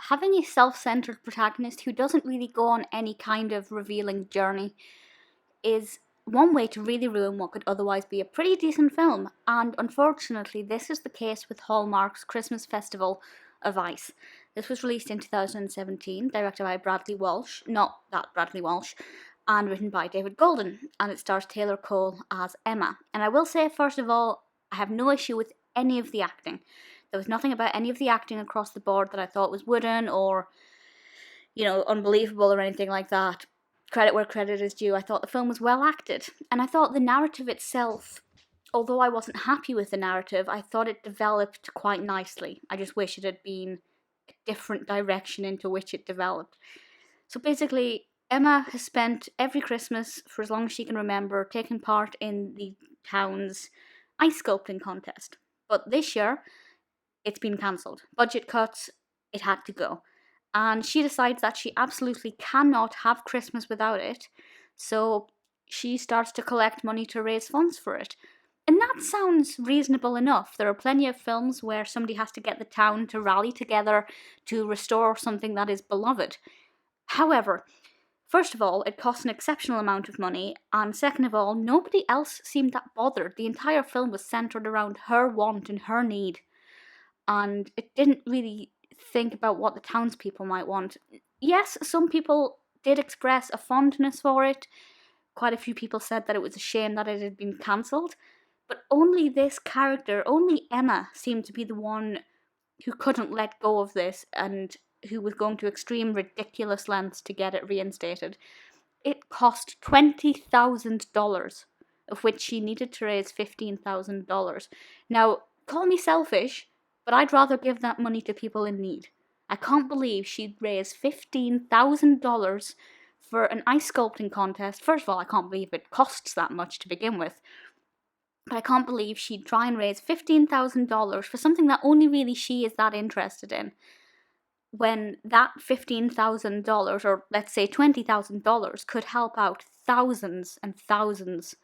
having a self-centered protagonist who doesn't really go on any kind of revealing journey is one way to really ruin what could otherwise be a pretty decent film, and unfortunately this is the case with Hallmark's Christmas Festival of Ice. This was released in 2017, directed by Bradley Walsh, not that Bradley Walsh, and written by David Golden, and it stars Taylor Cole as Emma. And I will say, first of all, I have no issue with any of the acting. There was nothing about any of the acting across the board that I thought was wooden or, unbelievable or anything like that. Credit where credit is due. I thought the film was well acted, and I thought the narrative itself, although I wasn't happy with the narrative, I thought it developed quite nicely. I just wish it had been a different direction into which it developed. So basically, Emma has spent every Christmas, for as long as she can remember, taking part in the town's ice sculpting contest. But this year, it's been cancelled. Budget cuts, it had to go. And she decides that she absolutely cannot have Christmas without it, so she starts to collect money to raise funds for it. And that sounds reasonable enough. There are plenty of films where somebody has to get the town to rally together to restore something that is beloved. However, first of all, it costs an exceptional amount of money, and second of all, nobody else seemed that bothered. The entire film was centred around her want and her need, and it didn't really think about what the townspeople might want. Yes, some people did express a fondness for it. Quite a few people said that it was a shame that it had been cancelled, but only this character, only Emma, seemed to be the one who couldn't let go of this and who was going to extreme ridiculous lengths to get it reinstated. It cost $20,000, of which she needed to raise $15,000. Now, call me selfish, but I'd rather give that money to people in need. I can't believe she'd raise $15,000 for an ice sculpting contest. First of all, I can't believe it costs that much to begin with. But I can't believe she'd try and raise $15,000 for something that only really she is that interested in, when that $15,000, or let's say $20,000, could help out thousands and thousands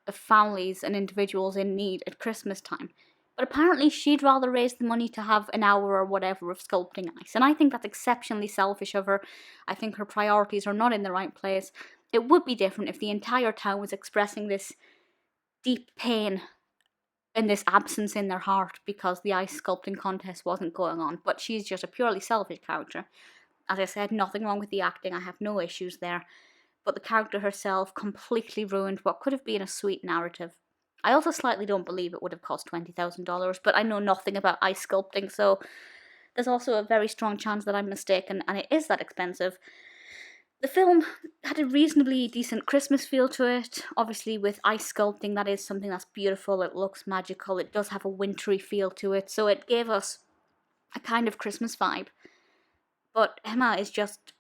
of families and individuals in need at Christmas time. But apparently she'd rather raise the money to have an hour or whatever of sculpting ice. And I think that's exceptionally selfish of her. I think her priorities are not in the right place. It would be different if the entire town was expressing this deep pain and this absence in their heart because the ice sculpting contest wasn't going on. But she's just a purely selfish character. As I said, nothing wrong with the acting. I have no issues there. But the character herself completely ruined what could have been a sweet narrative. I also slightly don't believe it would have cost $20,000, but I know nothing about ice sculpting, so there's also a very strong chance that I'm mistaken, and it is that expensive. The film had a reasonably decent Christmas feel to it. Obviously, with ice sculpting, that is something that's beautiful, it looks magical, it does have a wintry feel to it, so it gave us a kind of Christmas vibe. But Emma is just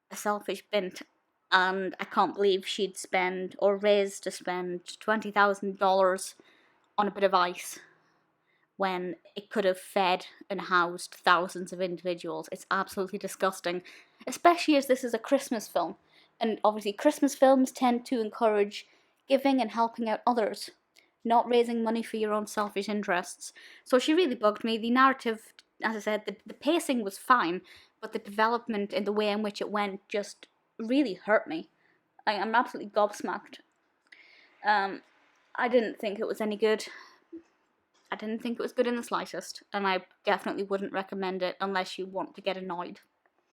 a selfish bint, and I can't believe she'd spend, or raise to spend, $20,000 on a bit of ice when it could have fed and housed thousands of individuals. It's absolutely disgusting, especially as this is a Christmas film. And obviously Christmas films tend to encourage giving and helping out others, not raising money for your own selfish interests. So she really bugged me. The narrative, as I said, the pacing was fine, but the development and the way in which it went just really hurt me. I'm absolutely gobsmacked. I didn't think it was any good. I didn't think it was good in the slightest, and I definitely wouldn't recommend it unless you want to get annoyed.